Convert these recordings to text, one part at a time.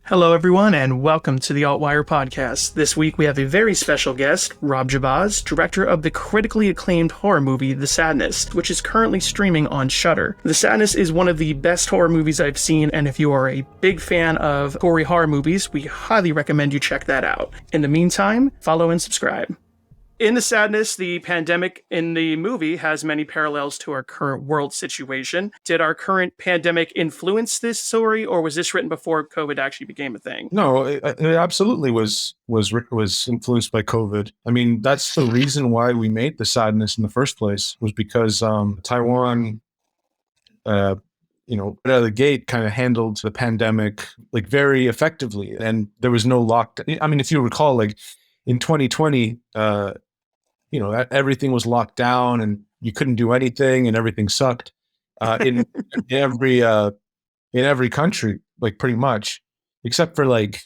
Hello, everyone, and welcome to the Altwire Podcast. This week we have a very special guest, Rob Jabbaz, director of the critically acclaimed horror movie The Sadness, which is currently streaming on Shudder. The Sadness is one of the best horror movies I've seen, and if you are a big fan of gory horror movies, we highly recommend you check that out. In the meantime, follow and subscribe. In The Sadness, the pandemic in the movie has many parallels to our current world situation. Did our current pandemic influence this story, or was this written before COVID actually became a thing? No, it absolutely was influenced by COVID. I mean, that's the reason why we made The Sadness in the first place, was because Taiwan, right out of the gate, kind of handled the pandemic like very effectively, and there was no lockdown. I mean, if you recall, like in 2020, everything was locked down and you couldn't do anything and everything sucked in every country, like pretty much, except for like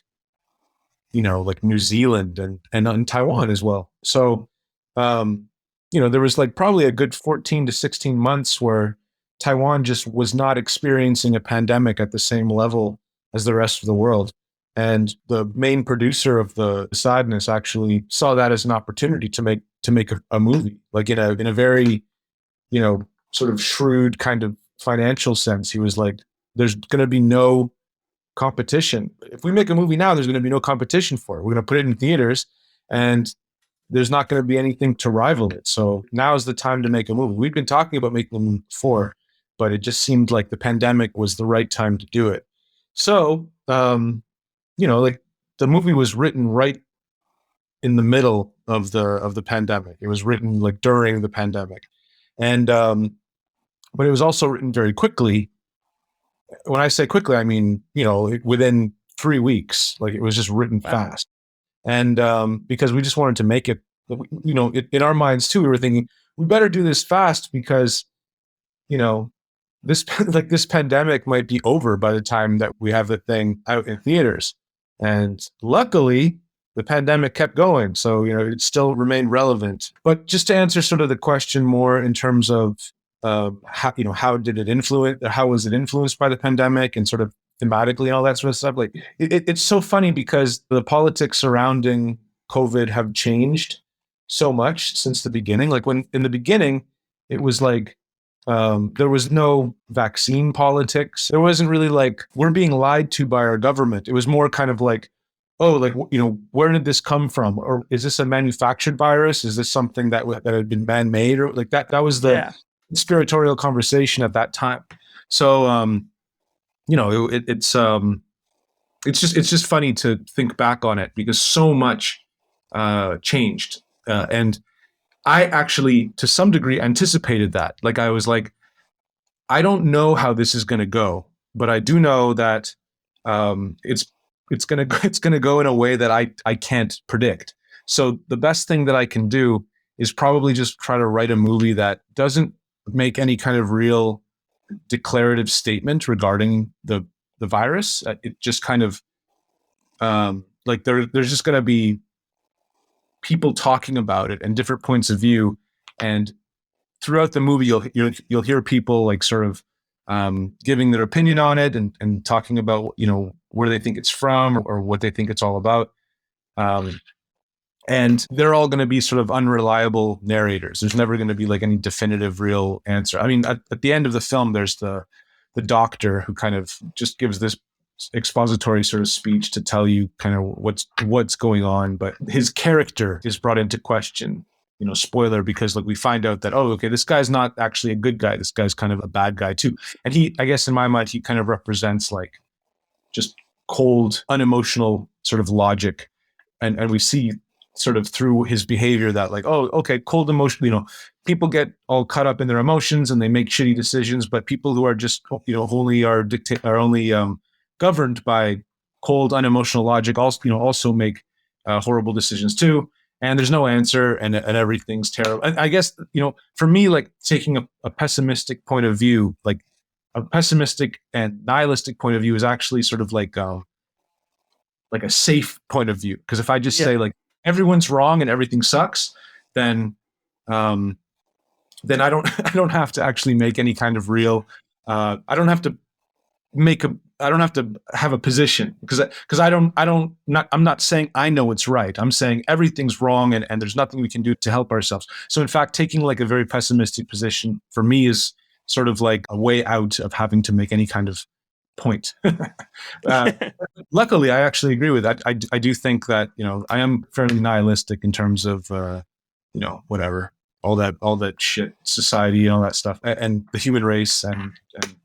New Zealand and Taiwan as well. So, there was like probably a good 14 to 16 months where Taiwan just was not experiencing a pandemic at the same level as the rest of the world. And the main producer of The Sadness actually saw that as an opportunity to make a movie, like in a very, sort of shrewd kind of financial sense. He was like, there's going to be no competition. If we make a movie now, there's going to be no competition for it. We're going to put it in theaters and there's not going to be anything to rival it. So now is the time to make a movie. We've been talking about making a movie before, but it just seemed like the pandemic was the right time to do it. So, like the movie was written right in the middle of the pandemic. It was written like during the pandemic. And, but it was also written very quickly. When I say quickly, I mean, within 3 weeks, like it was just written fast. And, because we just wanted to make it, in our minds too, we were thinking we better do this fast because, this pandemic might be over by the time that we have the thing out in theaters. And luckily, the pandemic kept going. So, it still remained relevant. But just to answer sort of the question more in terms of how did it influence, how was it influenced by the pandemic and sort of thematically and all that sort of stuff? Like, it's so funny because the politics surrounding COVID have changed so much since the beginning. Like when in the beginning, it was like, there was no vaccine politics. There wasn't really like, we're being lied to by our government. It was more kind of like, oh, like, where did this come from? Or is this a manufactured virus? Is this something that had been man-made? Or like that was the conspiratorial conversation at that time. So, it's just funny to think back on it because so much changed. And I actually, to some degree, anticipated that. Like I was like, I don't know how this is going to go, but I do know that it's going to go in a way that I can't predict. So the best thing that I can do is probably just try to write a movie that doesn't make any kind of real declarative statement regarding the virus. It just kind of like there's just going to be people talking about it and different points of view, and throughout the movie you'll hear people like sort of giving their opinion on it and talking about where they think it's from or what they think it's all about, and they're all going to be sort of unreliable narrators. There's never going to be like any definitive real answer. I mean, at the end of the film there's the doctor who kind of just gives this expository sort of speech to tell you kind of what's going on, but his character is brought into question, spoiler, because like we find out that, oh, okay, this guy's not actually a good guy, this guy's kind of a bad guy too. And I guess in my mind he kind of represents like just cold, unemotional sort of logic, and we see sort of through his behavior that like, oh, okay, cold emotion, people get all caught up in their emotions and they make shitty decisions, but people who are just only governed by cold, unemotional logic also make horrible decisions too. And there's no answer, and everything's terrible. And I guess, for me, like taking a pessimistic point of view, like a pessimistic and nihilistic point of view is actually sort of like a safe point of view. Because if I just say like everyone's wrong and everything sucks, then I don't I don't have to actually make any kind of real I don't have to I don't have to have a position because I'm not saying I know what's right. I'm saying everything's wrong and there's nothing we can do to help ourselves. So in fact, taking like a very pessimistic position for me is sort of like a way out of having to make any kind of point. uh, Luckily, I actually agree with that. I do think that, I am fairly nihilistic in terms of, whatever, all that shit, society, all that stuff, and the human race and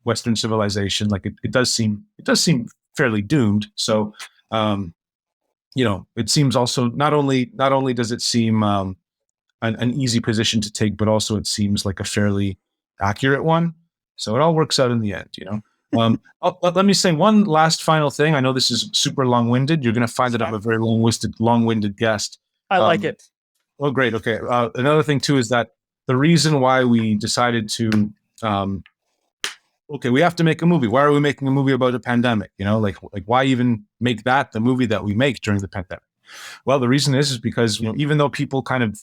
Western civilization. Like it does seem fairly doomed. So, it seems also not only does it seem an easy position to take, but also it seems like a fairly accurate one. So it all works out in the end, let me say one last final thing. I know this is super long-winded. You're going to find that I'm a very long-winded guest. I like it. Oh, great. Okay. Another thing too is that the reason why we decided to, we have to make a movie. Why are we making a movie about a pandemic? Like why even make that the movie that we make during the pandemic? Well, the reason is because, even though people kind of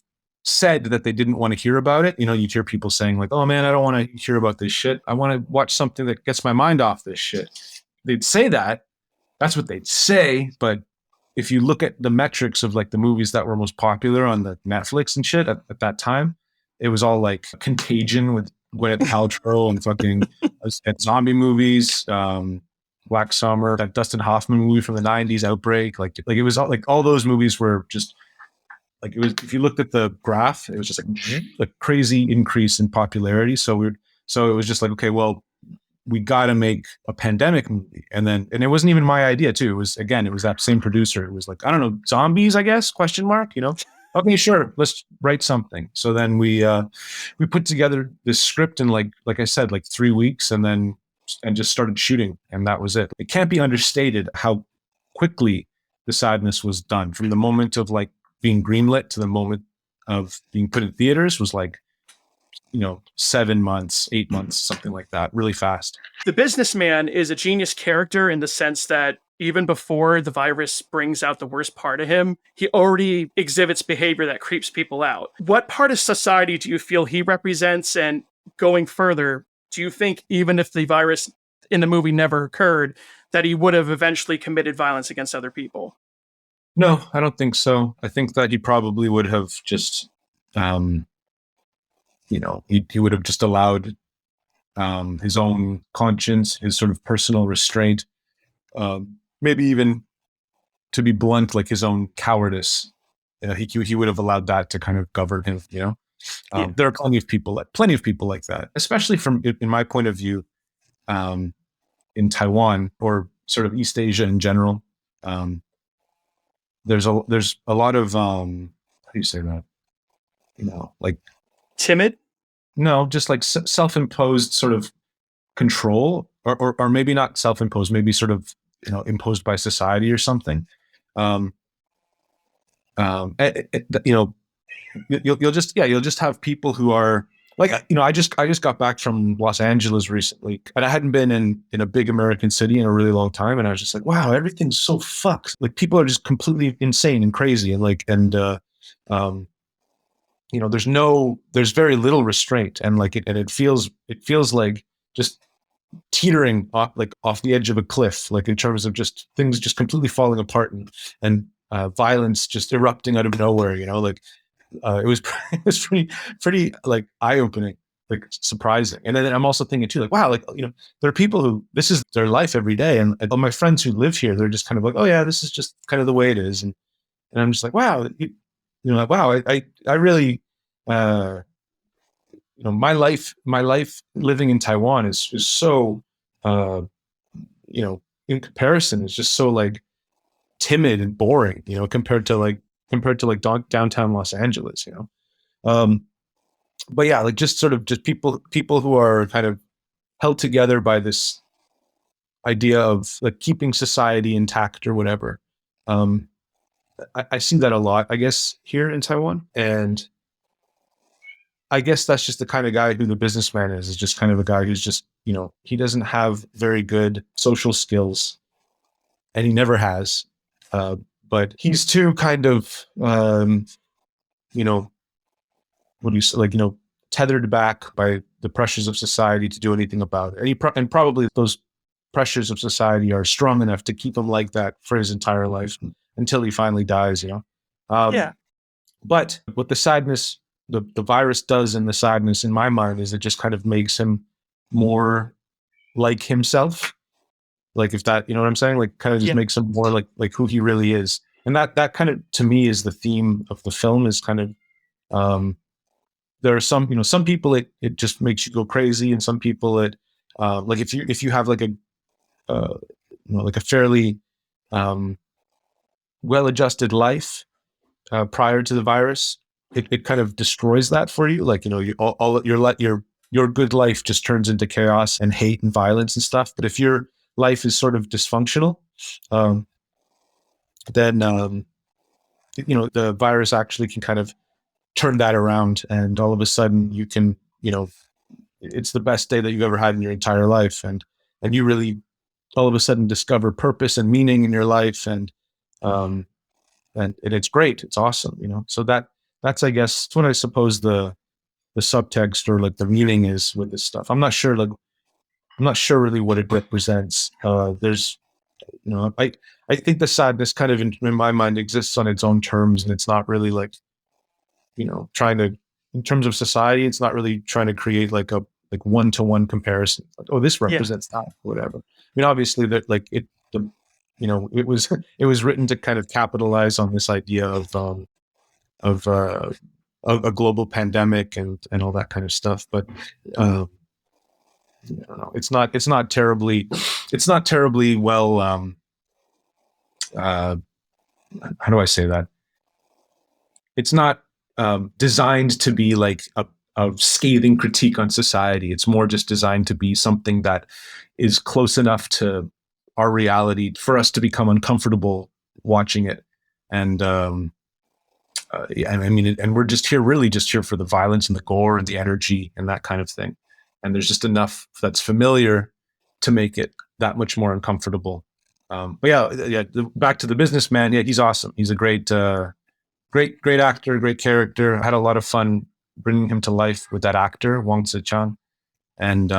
said that they didn't want to hear about it, you'd hear people saying like, oh man, I don't want to hear about this shit. I want to watch something that gets my mind off this shit. They'd say that. That's what they'd say. But if you look at the metrics of like the movies that were most popular on the Netflix and shit at that time, it was all like Contagion with Gwyneth Paltrow and fucking and zombie movies, Black Summer, that Dustin Hoffman movie from the 90s, Outbreak. Like it was all, like all those movies were just like, it was, if you looked at the graph, it was just like a crazy increase in popularity. So it was just like, okay, well, we got to make a pandemic movie. And it wasn't even my idea too. It was that same producer. It was like, I don't know, zombies, I guess, ? Okay, sure. Let's write something. So then we put together this script in like I said, like 3 weeks and just started shooting. And that was it. It can't be understated how quickly The Sadness was done. From the moment of like being greenlit to the moment of being put in theaters was like, 7 months, 8 months, something like that, really fast. The businessman is a genius character in the sense that even before the virus brings out the worst part of him, he already exhibits behavior that creeps people out. What part of society do you feel he represents? And going further, do you think even if the virus in the movie never occurred, that he would have eventually committed violence against other people? No, I don't think so. I think that he probably would have just, he would have just allowed his own conscience, his sort of personal restraint, maybe even, to be blunt, like his own cowardice. He would have allowed that to kind of govern him. Yeah. There are plenty of people like that, especially in my point of view, in Taiwan or sort of East Asia in general. There's a lot of how do you say that? Like timid? No, just like self-imposed sort of control, or maybe not self-imposed, maybe sort of imposed by society or something. You'll just have people who are like, I just got back from Los Angeles recently, and I hadn't been in a big American city in a really long time, and I was just like, wow, everything's so fucked. Like people are just completely insane and crazy, there's very little restraint, and it feels like just teetering off the edge of a cliff, like in terms of just things just completely falling apart and violence just erupting out of nowhere. It was pretty like eye-opening, like surprising. And then I'm also thinking too, like, wow, like, there are people who this is their life every day, and all my friends who live here, they're just kind of like, oh yeah, this is just kind of the way it is, and I'm just like, wow, wow, I really, my life living in Taiwan is so, in comparison, is just so like timid and boring, compared to downtown Los Angeles, but yeah, like just people who are kind of held together by this idea of like keeping society intact or whatever. I see that a lot, I guess, here in Taiwan. And I guess that's just the kind of guy who the businessman is just kind of a guy who's just, he doesn't have very good social skills, and he never has. But he's too kind of, tethered back by the pressures of society to do anything about it. And probably those pressures of society are strong enough to keep him like that for his entire life until he finally dies, Yeah. But what the sadness, the virus does in the sadness, in my mind, is it just kind of makes him more like himself. Like if that, you know what I'm saying? Like kind of just Yeah. makes him more like who he really is. And that kind of, to me, is the theme of the film. Is kind of, there are some people it just makes you go crazy, and some people it, like if you have like like a fairly well-adjusted life prior to the virus, it kind of destroys that for you. Like, all your good life just turns into chaos and hate and violence and stuff. But if your life is sort of dysfunctional, then the virus actually can kind of turn that around, and all of a sudden you can, it's the best day that you've ever had in your entire life, and you really all of a sudden discover purpose and meaning in your life, and it's great, it's awesome, So that's, I guess, what I suppose the subtext or like the meaning is with this stuff. I'm not sure really what it represents. There's, I think the sadness kind of in my mind exists on its own terms, and it's not really like, trying to, in terms of society, it's not really trying to create like a one-to-one comparison. Like, oh, this represents that, whatever. I mean, obviously that like it was written to kind of capitalize on this idea of a global pandemic and all that kind of stuff. But I don't know. It's not terribly well. How do I say that? It's not designed to be like a scathing critique on society. It's more just designed to be something that is close enough to our reality for us to become uncomfortable watching it. And and we're just here for the violence and the gore and the energy and that kind of thing. And there's just enough that's familiar to make it that much more uncomfortable. But back to the businessman. Yeah, he's awesome. He's a great actor, great character. I had a lot of fun bringing him to life with that actor, Wang Zichang. And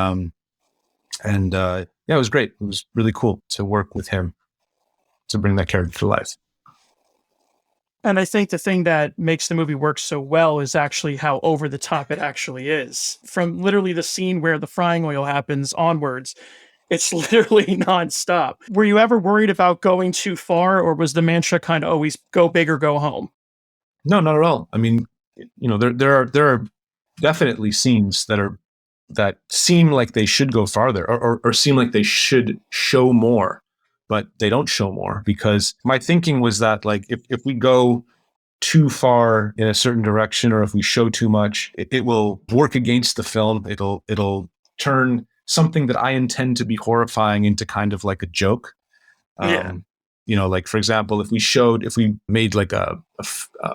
it was great. It was really cool to work with him to bring that character to life. And I think the thing that makes the movie work so well is actually how over the top it actually is. From literally the scene where the frying oil happens onwards, it's literally nonstop. Were you ever worried about going too far, or was the mantra kind of always go big or go home? No, not at all. I mean, there are definitely scenes that seem like they should go farther or seem like they should show more, but they don't show more, because my thinking was that like if we go too far in a certain direction, or if we show too much, it will work against the film. It'll turn something that I intend to be horrifying into kind of like a joke. Like for example, if we made like a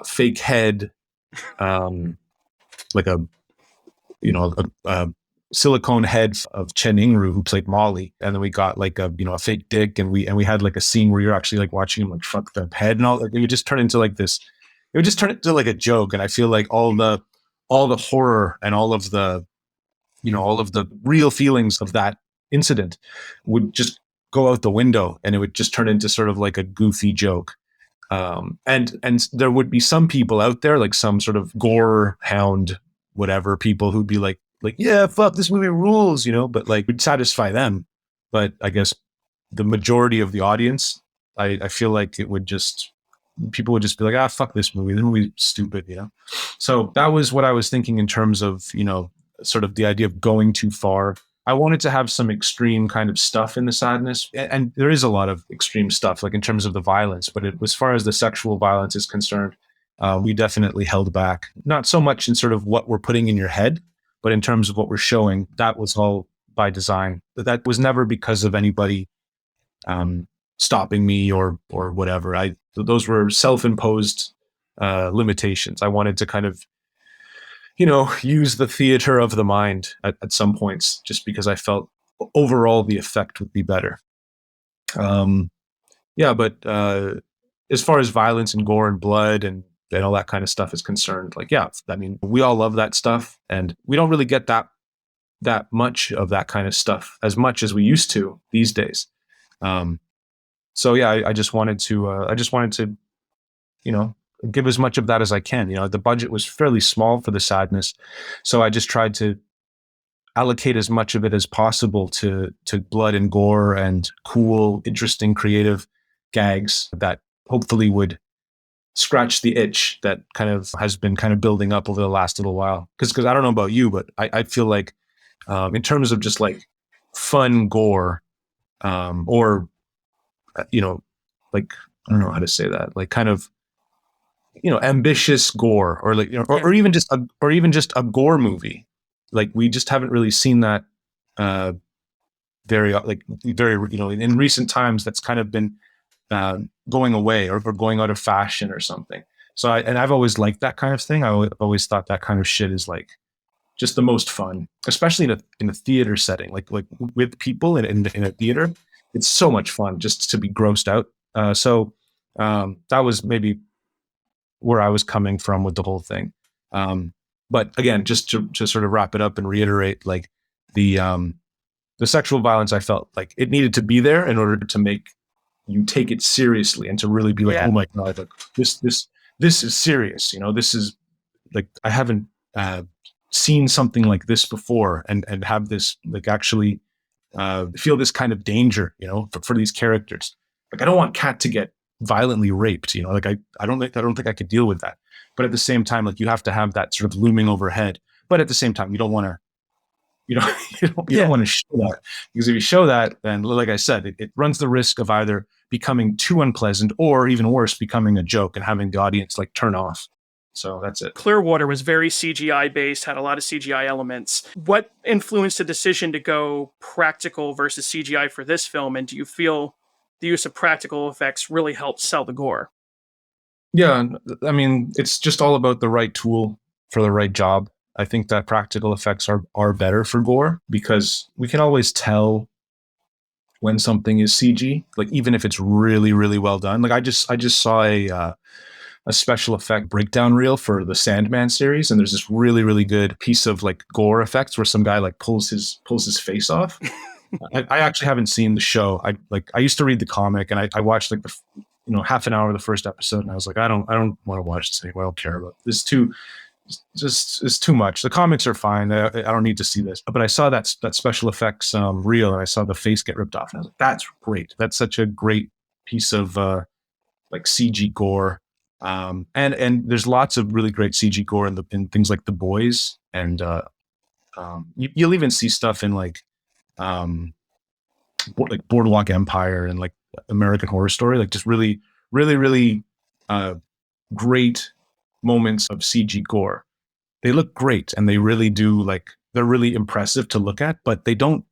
fake head, like a silicone head of Chen Ingru, who played Molly, and then we got like a fake dick, and we had like a scene where you're actually like watching him like fuck the head and all. Like, it would just turn into like this. It would just turn into like a joke, and I feel like all the horror and all of the real feelings of that incident would just go out the window, and it would just turn into sort of like a goofy joke. And there would be some people out there, like some sort of gore hound, whatever, people who'd be like, yeah, fuck, this movie rules, but like we'd satisfy them. But I guess the majority of the audience, I feel like people would just be like, fuck this movie. This movie's stupid, So that was what I was thinking in terms of, sort of the idea of going too far. I wanted to have some extreme kind of stuff in the sadness. And there is a lot of extreme stuff, like in terms of the violence, but as far as the sexual violence is concerned, we definitely held back. Not so much in sort of what we're putting in your head, but in terms of what we're showing. That was all by design. That was never because of anybody stopping me or whatever. Those were self-imposed limitations. I wanted to kind of, use the theater of the mind at some points, just because I felt overall the effect would be better. But as far as violence and gore and blood and all that kind of stuff is concerned, like, I mean, we all love that stuff, and we don't really get that that much of that kind of stuff as much as we used to these days. So yeah, I just wanted to, you know, give as much of that as I can. You know, the budget was fairly small for the sadness, so I just tried to allocate as much of it as possible to blood and gore and cool, interesting, creative gags that hopefully would scratch the itch that kind of has been kind of building up over the last little while. Because I don't know about you, but I feel like in terms of just like fun gore, or you know, like I don't know how to say that, like kind of, you know, ambitious gore, or like, you know, or even just a gore movie. Like we just haven't really seen that very, you know, in recent times. That's kind of been going away, or going out of fashion or something. So I've always liked that kind of thing. I've always thought that kind of shit is like just the most fun, especially in a theater setting, like with people in a theater. It's so much fun just to be grossed out. So that was maybe where I was coming from with the whole thing. But again, just to sort of wrap it up and reiterate, like the sexual violence, I felt like it needed to be there in order to make you take it seriously and to really be like, oh my God, like this is serious. You know, this is like, I haven't seen something like this before, and have this like actually feel this kind of danger, you know, for these characters. Like I don't want Kat to get violently raped, you know, like I don't think I could deal with that. But at the same time, like you have to have that sort of looming overhead. But at the same time, you don't want to, you know, you don't want to show that, because if you show that, then like I said, it runs the risk of either becoming too unpleasant, or even worse, becoming a joke and having the audience like turn off. So that's it. Clearwater was very CGI based, had a lot of CGI elements. What influenced the decision to go practical versus CGI for this film? And do you feel the use of practical effects really helped sell the gore? Yeah, I mean, it's just all about the right tool for the right job. I think that practical effects are better for gore, because we can always tell when something is CG, like even if it's really, really well done. Like I just saw a special effect breakdown reel for the Sandman series, and there's this really, really good piece of like gore effects where some guy like pulls his face off. I actually haven't seen the show. I used to read the comic, and I watched like the, you know, half an hour of the first episode, and I was like, I don't want to watch this anymore. I don't care about this. It's too much. The comics are fine. I don't need to see this. But I saw that special effects reel, and I saw the face get ripped off, and I was like, that's great. That's such a great piece of like CG gore. And there's lots of really great CG gore in things like The Boys, and you'll even see stuff in like Boardwalk Empire and like American Horror Story, like just really, really, really great moments of CG gore. They look great, and they really do, like, they're really impressive to look at, but they don't,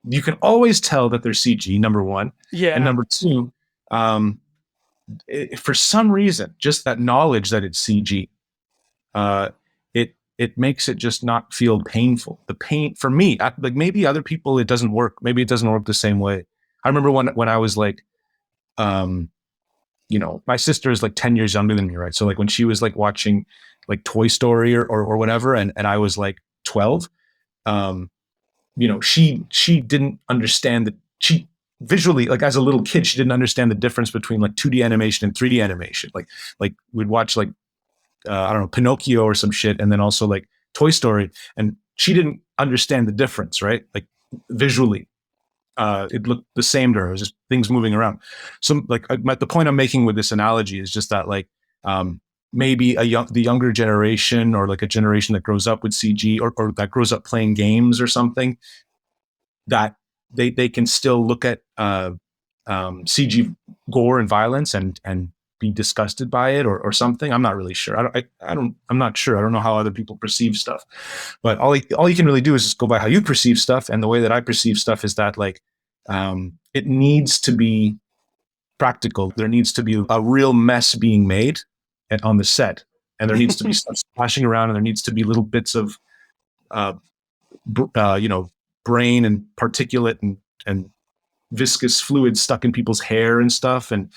you can always tell that they're CG, number one. Yeah. And number two, for some reason, just that knowledge that it's CG, it makes it just not feel painful. The pain for me, like maybe other people, it doesn't work. Maybe it doesn't work the same way. I remember when I was like, you know, my sister is like 10 years younger than me, right? So like when she was like watching like Toy Story or whatever, and I was like 12, you know, she didn't understand that she visually, like as a little kid, she didn't understand the difference between like 2D animation and 3D animation. Like we'd watch like, I don't know, Pinocchio or some shit, and then also like Toy Story, and she didn't understand the difference, right? Like visually, it looked the same to her. It was just things moving around. So like the point I'm making with this analogy is just that like maybe the younger generation, or like a generation that grows up with CG, or that grows up playing games or something, that they can still look at CG gore and violence and be disgusted by it or something. I'm not really sure. I'm not sure. I don't know how other people perceive stuff, but all you can really do is just go by how you perceive stuff. And the way that I perceive stuff is that like, it needs to be practical. There needs to be a real mess being made on the set, and there needs to be stuff splashing around, and there needs to be little bits of, you know, brain and particulate and viscous fluid stuck in people's hair and stuff. And,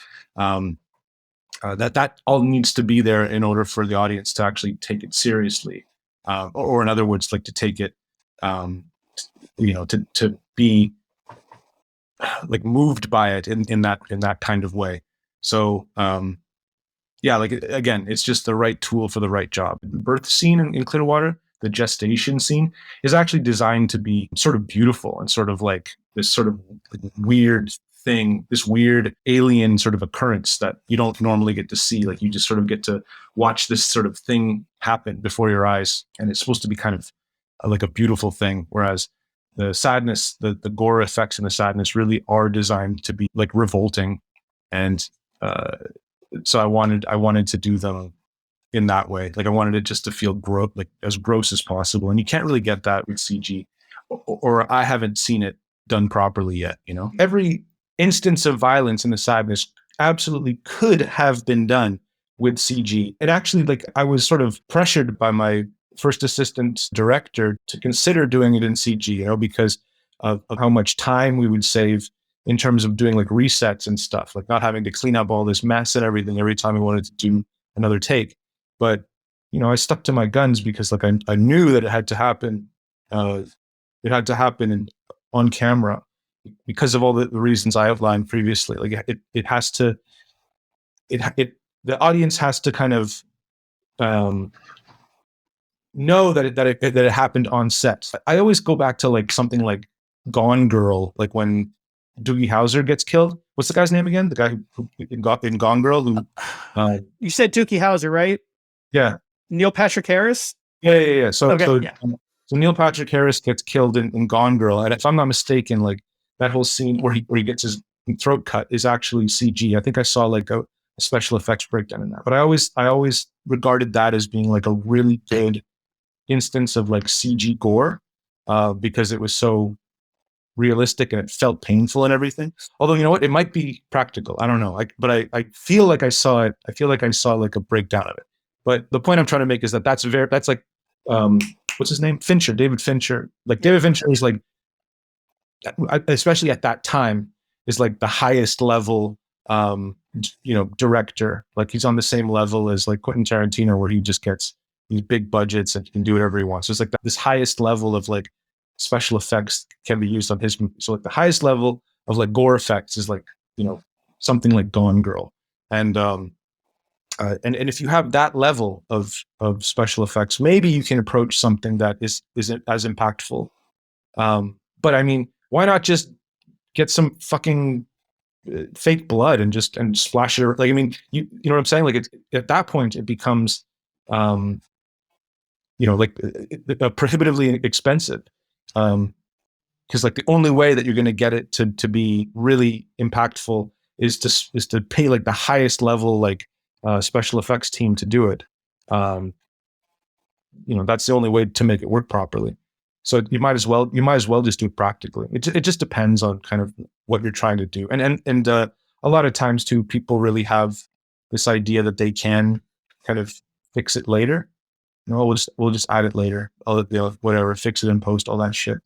that all needs to be there in order for the audience to actually take it seriously, or in other words, like to take it to be like moved by it in that kind of way. So yeah, like again, it's just the right tool for the right job. The birth scene in Clearwater, the gestation scene, is actually designed to be sort of beautiful and sort of like this sort of weird thing, this weird alien sort of occurrence that you don't normally get to see. Like you just sort of get to watch this sort of thing happen before your eyes, and it's supposed to be kind of like a beautiful thing. Whereas the sadness, the gore effects and the sadness really are designed to be like revolting, and so I wanted to do them in that way. Like I wanted it just to feel like as gross as possible, and you can't really get that with CG, or I haven't seen it done properly yet. Every instance of violence in the sadness absolutely could have been done with CG. It actually, like, I was sort of pressured by my first assistant director to consider doing it in CG, because of how much time we would save in terms of doing like resets and stuff, like not having to clean up all this mess and everything every time we wanted to do another take. But, I stuck to my guns because like I knew that it had to happen. It had to happen on camera because of all the reasons I outlined previously. Like it has to, the audience has to kind of know that it happened on set. I always go back to like something like Gone Girl, like when Doogie Howser gets killed. What's the guy's name again? The guy who in Gone Girl. Who, you said Doogie Howser, right? Yeah. Neil Patrick Harris. Yeah. So Neil Patrick Harris gets killed in Gone Girl, and if I'm not mistaken, like that whole scene where he gets his throat cut is actually CG. I think I saw like a special effects breakdown in that. But I always regarded that as being like a really good instance of like CG gore, because it was so realistic and it felt painful and everything. Although, you know what, it might be practical. I don't know. But I feel like I saw it. I feel like I saw like a breakdown of it. But the point I'm trying to make is that that's like, what's his name? Fincher, David Fincher. Like David Fincher is like, especially at that time, is like the highest level, director. Like he's on the same level as like Quentin Tarantino, where he just gets these big budgets and can do whatever he wants. So it's like this highest level of like special effects can be used on his movie. So like the highest level of like gore effects is like, something like Gone Girl. And if you have that level of special effects, maybe you can approach something that isn't as impactful. But I mean, why not just get some fucking fake blood and splash it? Like, I mean, you know what I'm saying? Like it's, at that point it becomes, prohibitively expensive. Because like the only way that you're going to get it to be really impactful is to pay like the highest level, like, special effects team to do it. That's the only way to make it work properly. So you might as well just do it practically. It just depends on kind of what you're trying to do. And a lot of times too, people really have this idea that they can kind of fix it later. We'll just add it later. Whatever, fix it in post, all that shit.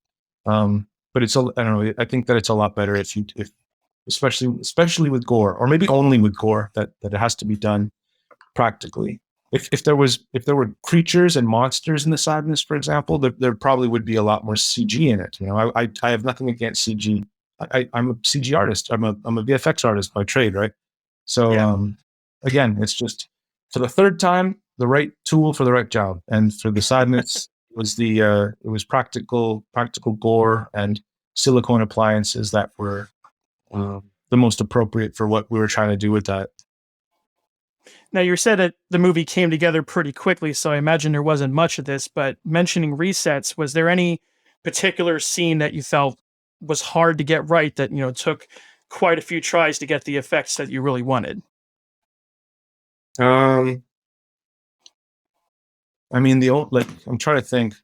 But I don't know. I think that it's a lot better if especially with gore, or maybe only with gore, that it has to be done practically. If there were creatures and monsters in the sadness, for example, there probably would be a lot more CG in it. I have nothing against CG. I'm a CG artist. I'm a VFX artist by trade, right? So yeah. Again, it's just for the third time, the right tool for the right job. And for the sadness, it was practical gore and silicone appliances that were the most appropriate for what we were trying to do with that. Now, you said that the movie came together pretty quickly, so I imagine there wasn't much of this, but mentioning resets, was there any particular scene that you felt was hard to get right, that, took quite a few tries to get the effects that you really wanted? I mean, I'm trying to think.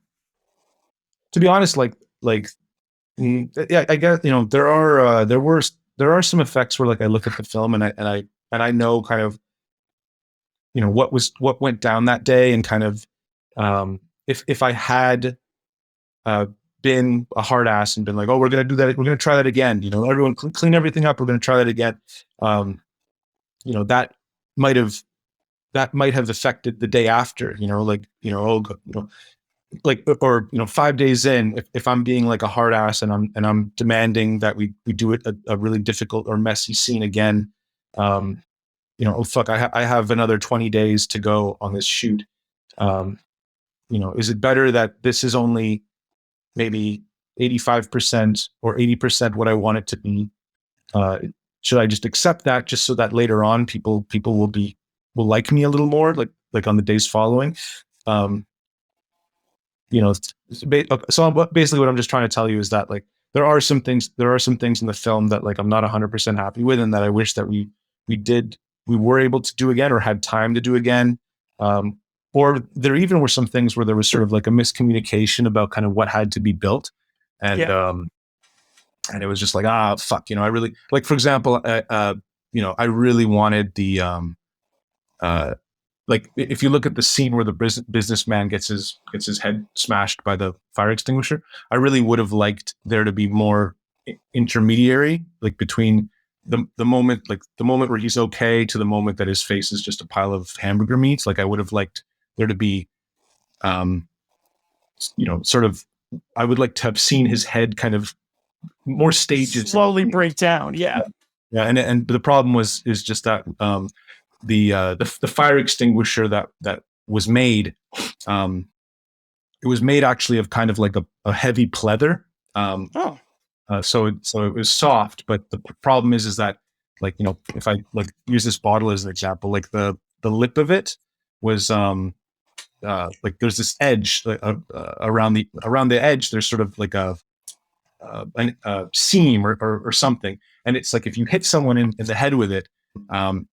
To be honest, yeah, I guess, there are some effects where like I look at the film and I know kind of, what went down that day, and kind of, if I had been a hard ass and been like, oh, we're going to do that, we're going to try that again, everyone clean everything up, we're going to try that again. That might have affected the day after, like, or 5 days in, if I'm being like a hard ass and I'm demanding that we do it a really difficult or messy scene again, oh fuck, I have another 20 days to go on this shoot. Is it better that this is only maybe 85% or 80% what I want it to be? Should I just accept that just so that later on people will like me a little more, like on the days following? So basically what I'm just trying to tell you is that like there are some things in the film that like I'm not 100% happy with, and that I wish that we were able to do again or had time to do again. Or there even were some things where there was sort of like a miscommunication about kind of what had to be built. And and it was just like, fuck, I really, like, for example, I really wanted the like, if you look at the scene where the businessman gets his head smashed by the fire extinguisher, I really would have liked there to be more intermediary, like between the moment where he's okay to the moment that his face is just a pile of hamburger meats. Like, I would have liked there to be, sort of, I would like to have seen his head kind of more stages slowly break down. Yeah. And the problem is just that the fire extinguisher that was made, it was made actually of kind of like a heavy pleather. So it was soft, but the problem is that, like, if I like use this bottle as an example, like the lip of it was like there's this edge around the edge. There's sort of like a seam or something, and it's like if you hit someone in the head with it,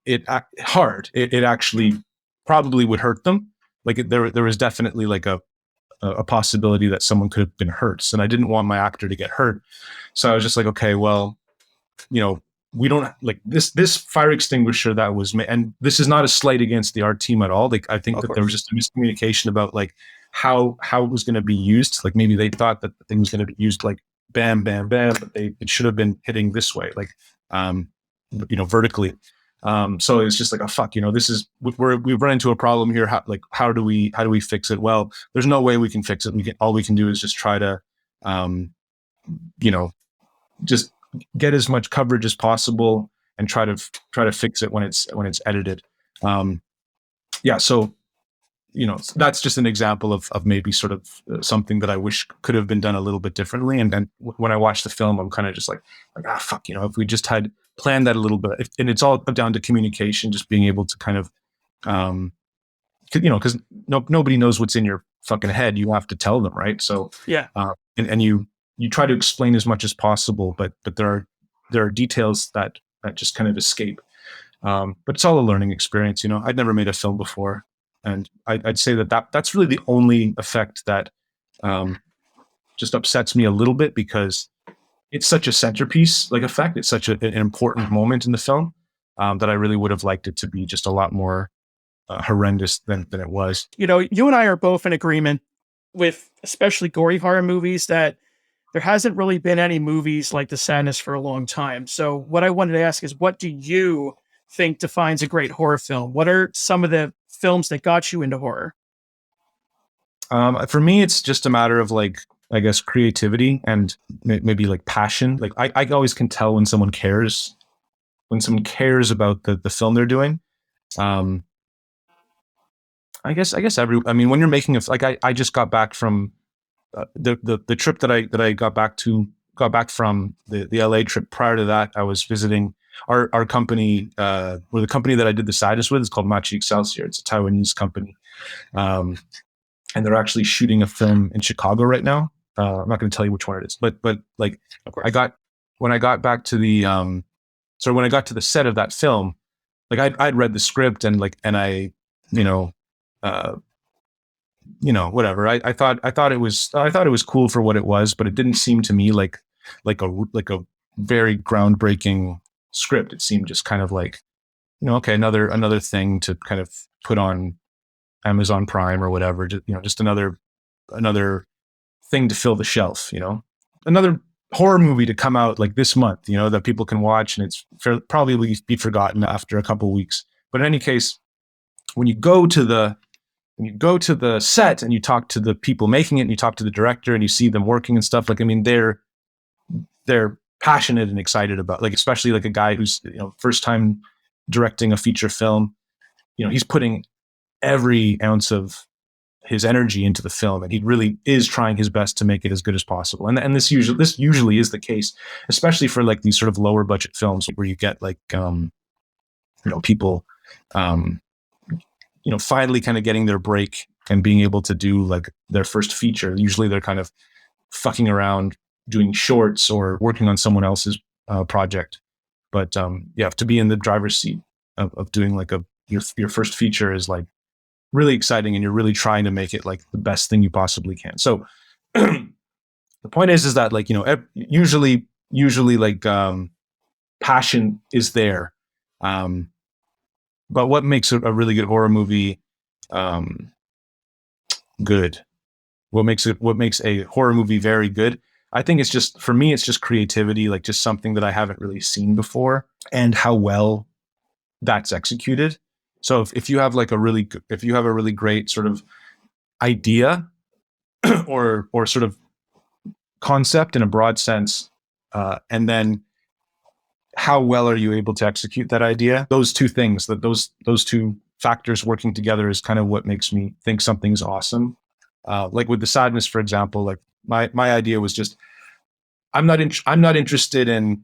it actually probably would hurt them. Like there was definitely like a possibility that someone could have been hurt, and I didn't want my actor to get hurt. So I was just like, okay, well, we don't like this fire extinguisher that was made, and this is not a slight against the art team at all. Like, I think that there was just a miscommunication about like how it was going to be used. Like, maybe they thought that the thing was going to be used like bam, bam, bam, but it should have been hitting this way, like vertically. So it's just like, oh fuck, this is we've run into a problem here. How do we fix it? Well, there's no way we can fix it. All we can do is just try to, just get as much coverage as possible and try to fix it when it's edited. So that's just an example of maybe sort of something that I wish could have been done a little bit differently. And then when I watch the film, I'm kind of just like fuck, if we just had planned that a little bit, and it's all down to communication, just being able to kind of, because nobody knows what's in your fucking head. You have to tell them, right? So and you try to explain as much as possible, but there are details that just kind of escape. But it's all a learning experience. I'd never made a film before. And I'd say that's really the only effect that just upsets me a little bit, because it's such a centerpiece like effect. It's such an important moment in the film that I really would have liked it to be just a lot more horrendous than it was. You and I are both in agreement with especially gory horror movies that there hasn't really been any movies like The Sadness for a long time. So what I wanted to ask is, what do you think defines a great horror film? What are some of the films that got you into horror? For me, it's just a matter of, like, I guess, creativity and maybe like passion. Like, I always can tell when someone cares about the film they're doing. I guess when you're making I just got back from the trip that I got back from the LA trip. Prior to that, I was visiting our company, or the company that I did the Sadness with is called Machi Excelsior. It's a Taiwanese company. And they're actually shooting a film in Chicago right now. I'm not going to tell you which one it is, but like, when I got back to the, when I got to the set of that film, like I'd read the script and I, whatever. I thought it was cool for what it was, but it didn't seem to me like a very groundbreaking script. It seemed just kind of like, okay, another thing to kind of put on Amazon Prime or whatever. Just another thing to fill the shelf. Another horror movie to come out like this month. That people can watch, and it's probably be forgotten after a couple of weeks. But in any case, when you go to the you go to the set and you talk to the people making it and you talk to the director and you see them working and stuff, like, I mean, they're passionate and excited about, like, especially like a guy who's, you know, first time directing a feature film, you know, he's putting every ounce of his energy into the film, and he really is trying his best to make it as good as possible. And this usually is the case, especially for like these sort of lower budget films where you get like, you know, people, you know, finally kind of getting their break and being able to do like their first feature. Usually they're kind of fucking around doing shorts or working on someone else's project. But yeah, to be in the driver's seat of doing like your first feature is like really exciting, and you're really trying to make it like the best thing you possibly can. So the point is that, like, you know, usually like passion is there. But what makes a really good horror movie good? What makes a horror movie very good? I think it's just, for me, it's just creativity, like just something that I haven't really seen before, and how well that's executed. So if you have like a really great sort of idea or sort of concept in a broad sense, and then how well are you able to execute that idea? Those two things, those two factors working together is kind of what makes me think something's awesome. Like with The Sadness, for example, like my idea was just, I'm not interested in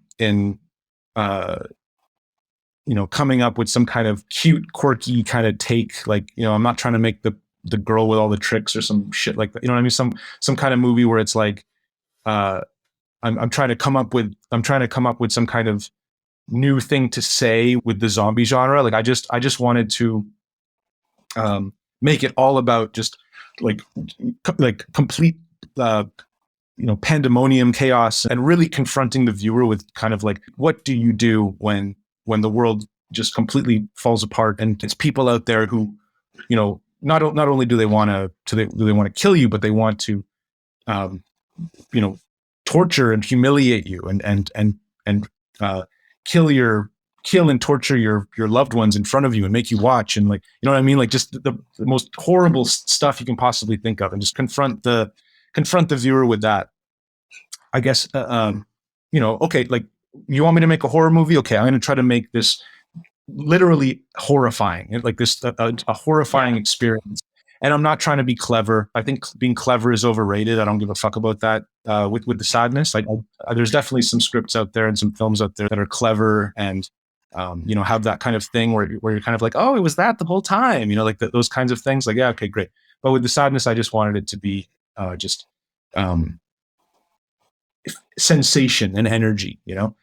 you know, coming up with some kind of cute, quirky kind of take. Like, you know, I'm not trying to make the girl with all the tricks or some shit like that. You know what I mean? Some kind of movie where it's like, I'm trying to come up with some kind of new thing to say with the zombie genre. Like I just wanted to make it all about just like complete you know, pandemonium, chaos, and really confronting the viewer with kind of like, what do you do when the world just completely falls apart, and it's people out there who, you know, not only do they want to kill you, but they want to you know, torture and humiliate you and kill and torture your loved ones in front of you and make you watch, and, like, you know what I mean, like just the most horrible stuff you can possibly think of, and just confront the viewer with that. I guess you know, okay, like, you want me to make a horror movie? Okay, I'm going to try to make this literally horrifying, like this a horrifying experience. And I'm not trying to be clever. I think being clever is overrated. I don't give a fuck about that. With The Sadness, there's definitely some scripts out there and some films out there that are clever and you know, have that kind of thing where you're kind of like, oh, it was that the whole time, you know, like those kinds of things. Like, yeah, okay, great. But with The Sadness, I just wanted it to be just sensation and energy, you know.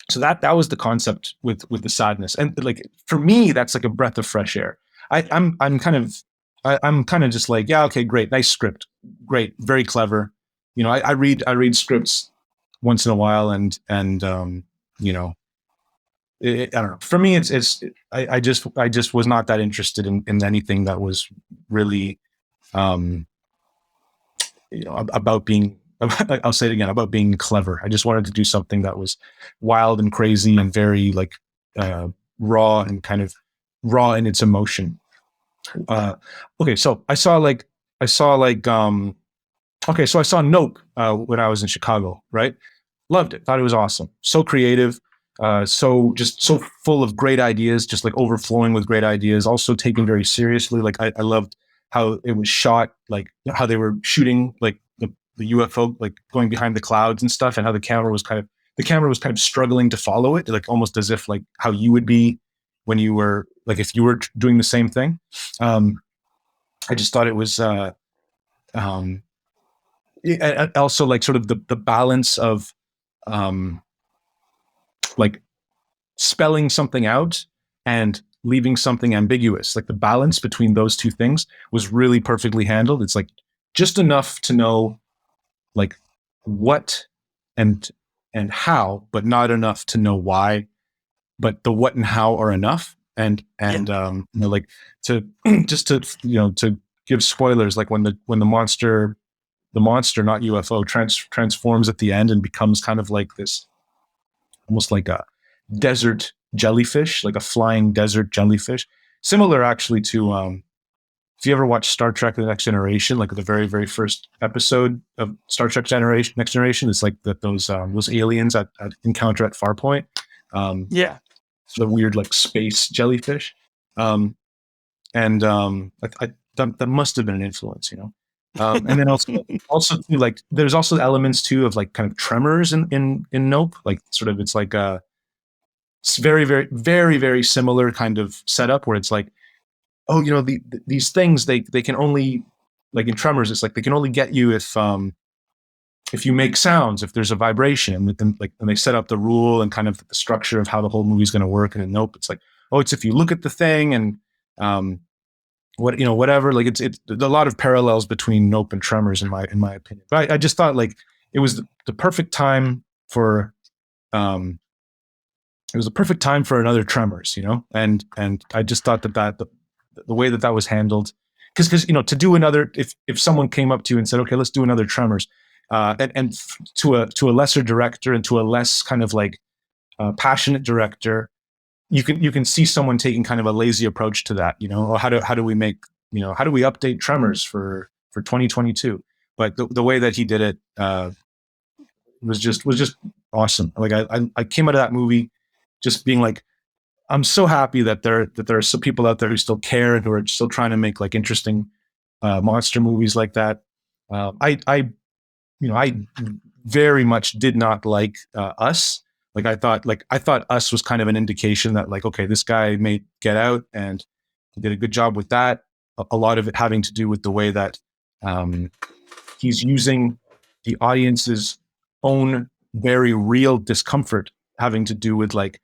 So that was the concept with The Sadness, and like for me, that's like a breath of fresh air. I'm kind of just like, yeah, okay, great, nice script, great, very clever. You know, I read scripts once in a while, and you know, I don't know. For me, I just was not that interested in anything that was really, you know, about being. I'll say it again, about being clever. I just wanted to do something that was wild and crazy and very like raw and kind of raw in its emotion. Okay, so I saw Nope when I was in Chicago, right? Loved it. Thought it was awesome. So creative. So full of great ideas, just like overflowing with great ideas, also taken very seriously. Like I loved how it was shot, like how they were shooting like the UFO, like going behind the clouds and stuff, and how the camera was kind of struggling to follow it, like almost as if like how you would be when you were like, if you were doing the same thing. I just thought it was also like sort of the balance of like spelling something out and leaving something ambiguous. Like the balance between those two things was really perfectly handled. It's like just enough to know like what and how, but not enough to know why. But the what and how are enough. And you know, like to just to, you know, to give spoilers, like when the monster, not UFO, transforms at the end and becomes kind of like this, almost like a desert jellyfish, like a flying desert jellyfish, similar actually to if you ever watch Star Trek: The Next Generation, like the very, very first episode of Star Trek Next Generation, it's like those aliens at encounter at Farpoint. Yeah. The weird like space jellyfish. That must have been an influence, you know. And then also too, like there's also elements too of like kind of tremors in Nope. Like sort of it's like a very, very, very, very similar kind of setup where it's like, oh, you know, these things they can only, like in Tremors, it's like they can only get you if you make sounds, if there's a vibration, and they set up the rule and kind of the structure of how the whole movie's going to work. And in Nope, it's like, oh, it's if you look at the thing and whatever. Like it's a lot of parallels between Nope and Tremors in my opinion. But I just thought like it was the perfect time for it was the perfect time for another Tremors, you know, and I just thought that the way that was handled, because you know, to do another, if someone came up to you and said, okay, let's do another Tremors, and to a lesser director and to a less kind of like passionate director, you can see someone taking kind of a lazy approach to that, you know, or how do we make, you know, how do we update Tremors for 2022? But the way that he did it was just awesome. Like I came out of that movie just being like, I'm so happy that there are some people out there who still care and who are still trying to make like interesting monster movies like that. I very much did not like Us. Like I thought Us was kind of an indication that like, okay, this guy made Get Out and he did a good job with that. A lot of it having to do with the way that he's using the audience's own very real discomfort, having to do with like,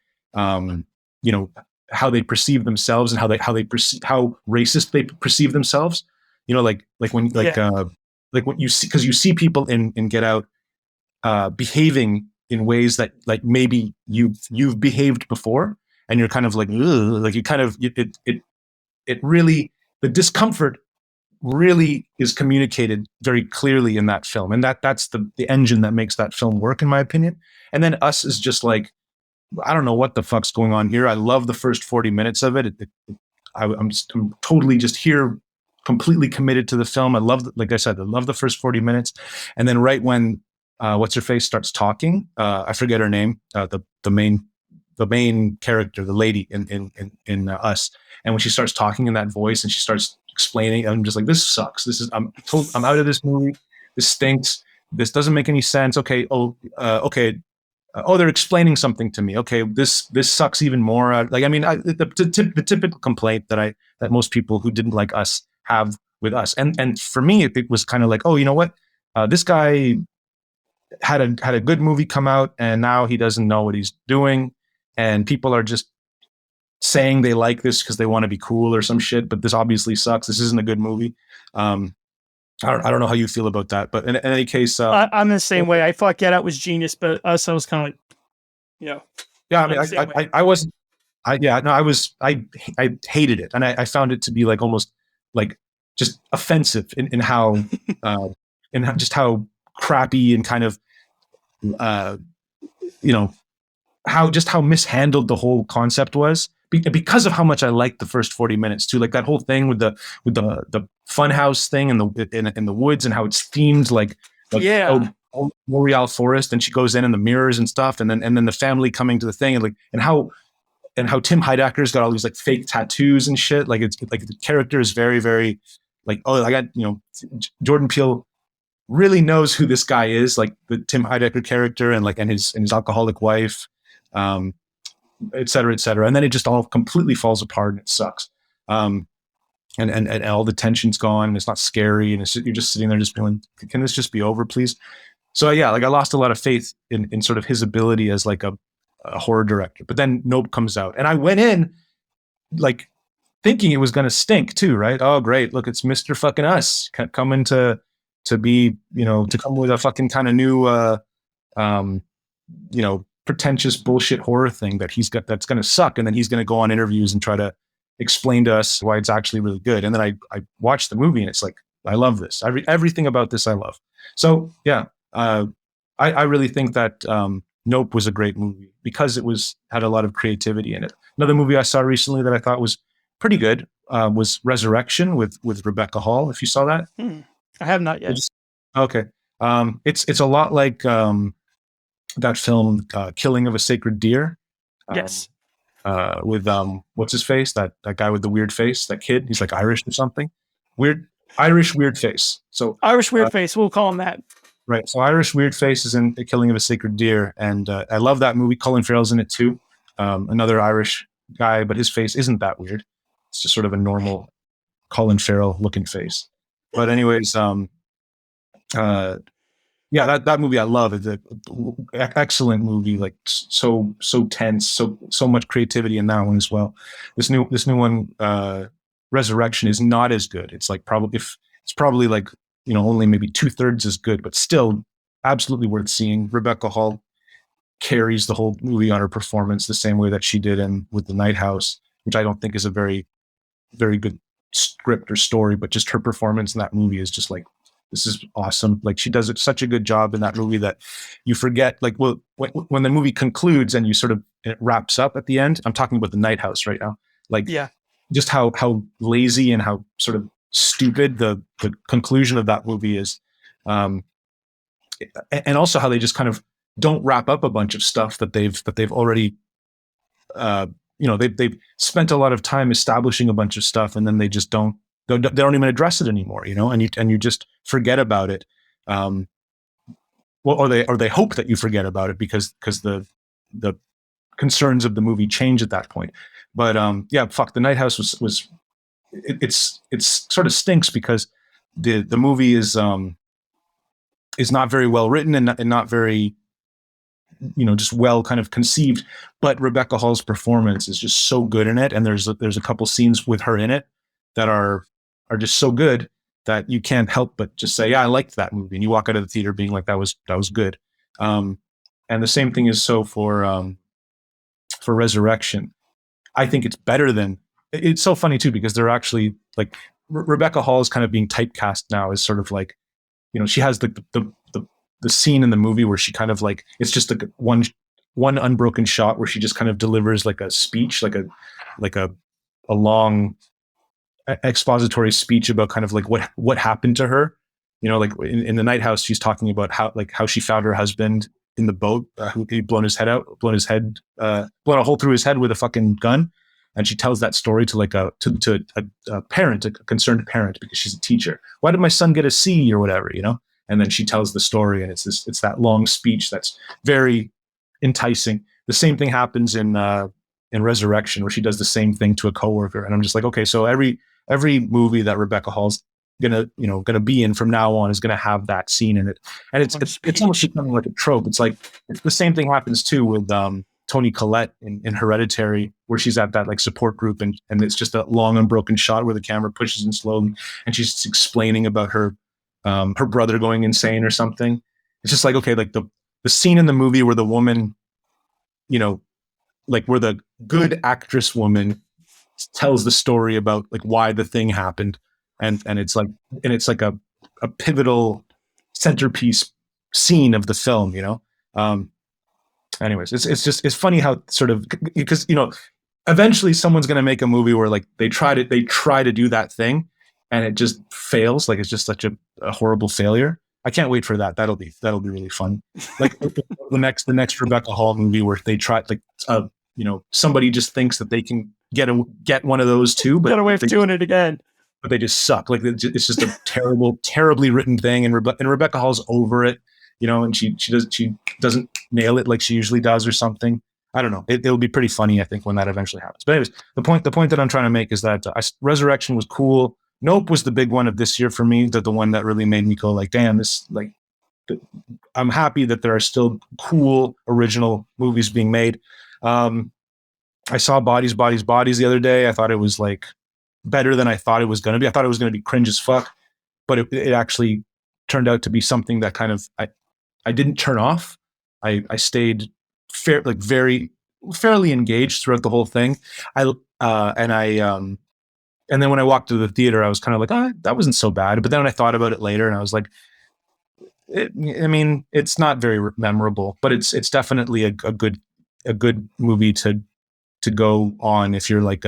you know, how they perceive themselves and how racist they perceive themselves. You know, like when what you see, because you see people in Get Out behaving in ways that like maybe you've behaved before, and you're kind of like, ugh, like you kind of it really, the discomfort really is communicated very clearly in that film, and that's the engine that makes that film work, in my opinion. And then Us is just like, I don't know what the fuck's going on here. I love the first 40 minutes of it. I'm totally just here, completely committed to the film. Like I said, I love the first 40 minutes. And then right when what's her face starts talking, I forget her name, the main character, the lady in Us. And when she starts talking in that voice and she starts explaining, I'm just like, this sucks. I'm out of this movie. This stinks. This doesn't make any sense. Okay. Okay. They're explaining something to me. Okay, this sucks even more. Like, I mean, the typical complaint that most people who didn't like Us have with Us, and for me, it was kind of like, oh, you know what? This guy had a good movie come out, and now he doesn't know what he's doing, and people are just saying they like this because they want to be cool or some shit. But this obviously sucks. This isn't a good movie. I don't know how you feel about that, but in any case, I'm the same way. I thought Get Out was genius, but Us, I was kind of like, you know. Yeah, I mean, I wasn't. I hated it, and I found it to be like almost like just offensive in how in just how crappy and kind of you know, how mishandled the whole concept was, because of how much I liked the first 40 minutes too. Like that whole thing with the funhouse thing in the woods, and how it's themed like L'Oreal Forest, and she goes in the mirrors and stuff, and then the family coming to the thing, and how Tim Heidecker's got all these like fake tattoos and shit. Like it's like the character is very, very like, oh, I got, you know, Jordan Peele really knows who this guy is, like the Tim Heidecker character, and his alcoholic wife, et cetera, et cetera. And then it just all completely falls apart and it sucks. And all the tension's gone, and it's not scary, and you're just sitting there just feeling, can this just be over, please? So yeah, like I lost a lot of faith in sort of his ability as like a horror director. But then Nope comes out, and I went in like thinking it was going to stink too, right? Oh, great. Look, it's Mr. fucking Us coming to be, you know, to come with a fucking kind of new, you know, pretentious bullshit horror thing that's going to suck. And then he's going to go on interviews and try to explain to us why it's actually really good. And then I watched the movie, and it's like, I love this. Everything about this I love. So yeah, I really think that Nope was a great movie because it had a lot of creativity in it. Another movie I saw recently that I thought was pretty good was Resurrection with Rebecca Hall. If you saw that, I have not yet. Okay. It's a lot like that film, Killing of a Sacred Deer. Yes. With what's his face? That guy with the weird face. That kid. He's like Irish or something. Weird Irish weird face. So Irish weird face. We'll call him that. Right. So Irish weird face is in The Killing of a Sacred Deer, and I love that movie. Colin Farrell's in it too. Another Irish guy, but his face isn't that weird. It's just sort of a normal Colin Farrell looking face. But anyways, yeah, that movie I love. It's an excellent movie, like so tense, so much creativity in that one as well. This new one, Resurrection, is not as good. It's like probably like, you know, only maybe 2/3 as good, but still absolutely worth seeing. Rebecca Hall carries the whole movie on her performance the same way that she did with The Night House, which I don't think is a very, very good script or story, but just her performance in that movie is just like, this is awesome. Like, she does such a good job in that movie that you forget, like, well, when the movie concludes and it wraps up at the end. I'm talking about The Night House right now. Like, yeah, just how lazy and how sort of stupid the conclusion of that movie is. And also how they just kind of don't wrap up a bunch of stuff that they've already, you know, they've spent a lot of time establishing a bunch of stuff, and then they just don't even address it anymore, you know, and you just forget about it. Well, or they hope that you forget about it because the concerns of the movie change at that point. But yeah, fuck, The Night House was it's sort of stinks because the movie is not very well written and not very, you know, just well kind of conceived. But Rebecca Hall's performance is just so good in it, and there's a couple scenes with her in it that are just so good that you can't help but just say, yeah, I liked that movie, and you walk out of the theater being like, that was good. And the same thing is so for Resurrection. I think it's better than. It's so funny too because they're actually like Rebecca Hall is kind of being typecast now as sort of like, you know, she has the scene in the movie where she kind of like, it's just like one unbroken shot where she just kind of delivers like a speech, like a long expository speech about kind of like what happened to her, you know, like in The Night House, she's talking about how she found her husband in the boat, who he'd blown a hole through his head with a fucking gun. And she tells that story to like a parent, a concerned parent, because she's a teacher. Why did my son get a C or whatever, you know? And then she tells the story, and it's that long speech that's very enticing. The same thing happens in Resurrection, where she does the same thing to a coworker. And I'm just like, okay, so every movie that Rebecca Hall's gonna be in from now on is gonna have that scene in it. And it's almost becoming like a trope. It's like the same thing happens too with Toni Collette in Hereditary, where she's at that like support group, and it's just a long unbroken shot where the camera pushes in slowly, and she's just explaining about her brother going insane or something. It's just like, okay, like the scene in the movie where the woman, you know, like where the good actress woman tells the story about like why the thing happened, and it's like a pivotal centerpiece scene of the film, you know. Anyways, it's funny how sort of, because, you know, eventually someone's going to make a movie where like they try to do that thing and it just fails. Like, it's just such a horrible failure. I can't wait for that. That'll be really fun. Like the next Rebecca Hall movie where they try, like, you know, somebody just thinks that they can get one of those too, but got a way of doing it again. But they just suck. Like, it's just a terribly written thing, and Rebecca Hall's over it, you know, and she doesn't nail it like she usually does or something. I don't know. It'll be pretty funny, I think, when that eventually happens. But anyways, the point that I'm trying to make is that Resurrection was cool. Nope was the big one of this year for me. The one that really made me go like, damn, this, like, I'm happy that there are still cool original movies being made. I saw Bodies the other day. I thought it was like better than I thought it was going to be. I thought it was going to be cringe as fuck, but it actually turned out to be something that kind of I didn't turn off. I stayed fairly engaged throughout the whole thing. And then when I walked to the theater, I was kind of like, that wasn't so bad. But then when I thought about it later, and I was like, I mean, it's not very memorable, but it's definitely a good movie to go on if you're like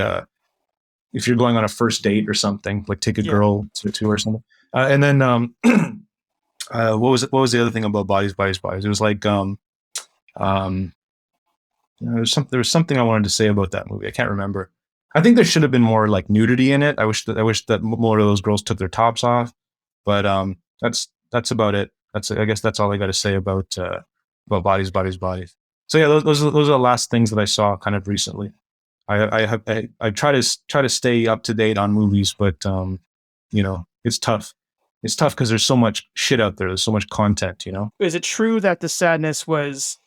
if you're going on a first date or something, like take a girl to or something. And then what was the other thing about bodies? It was like there was something I wanted to say about that movie. I can't remember. I think there should have been more like nudity in it. I wish that more of those girls took their tops off. But that's about it. I guess that's all I got to say about bodies. So yeah, those are the last things that I saw kind of recently. I try to stay up to date on movies, but it's tough. It's tough because there's so much shit out there. There's so much content. Is it true that The Sadness was